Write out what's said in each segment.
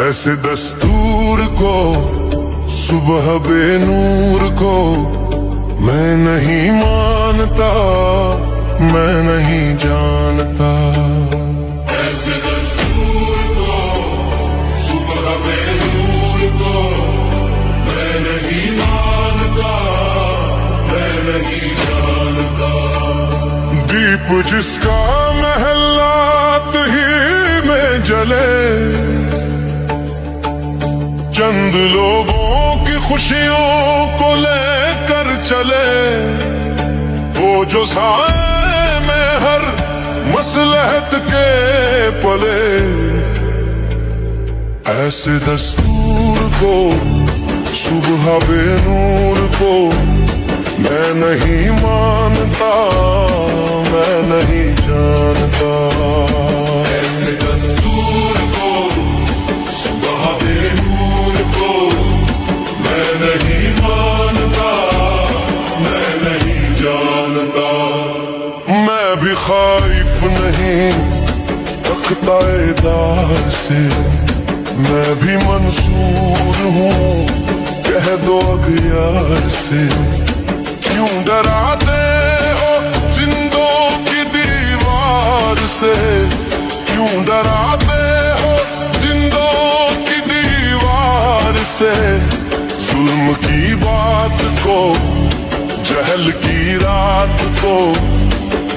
ایسے دستور کو صبح بے نور کو میں نہیں مانتا، میں نہیں جانتا۔ ایسے دستور کو صبح بے نور کو میں نہیں مانتا، میں نہیں جانتا۔ دیپ جس کا محلات ہی میں جلے، چند لوگوں کی خوشیوں کو لے کر چلے، وہ جو سائے میں ہر مصلحت کے پلے۔ ایسے دستور کو صبح بے نور کو میں نہیں مانتا، میں نہیں جانتا۔ ایسے دستور کو صبح بے نور کو میں نہیں مانتا، میں نہیں جانتا۔ میں بھی خائف نہیں تختہ دار سے، میں بھی منصور ہوں کہہ دو اغیار سے۔ کیوں ڈراتے ہو زندوں کی دیوار سے، کیوں ڈراتے ہو زندوں کی دیوار سے۔ ظلم کی بات کو، جہل کی رات کو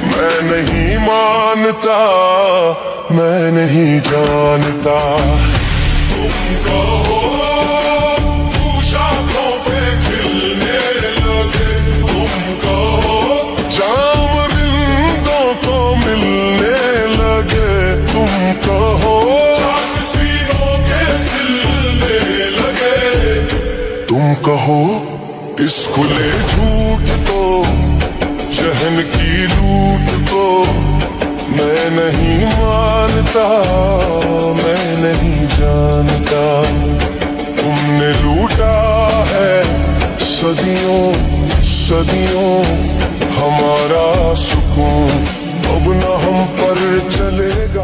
میں نہیں مانتا، میں نہیں جانتا۔ تم کہو شاخوں پہ کھلنے لگے، تم کہو جام رندوں کو ملنے لگے، تم کہو چاک سینوں کے سلنے لگے، تم کہو اس کھلے جھوٹ کو، شہن کی لوٹ کو میں نہیں مانتا، میں نہیں جانتا۔ تم نے لوٹا ہے صدیوں صدیوں ہمارا سکون، اب نہ ہم پر چلے گا۔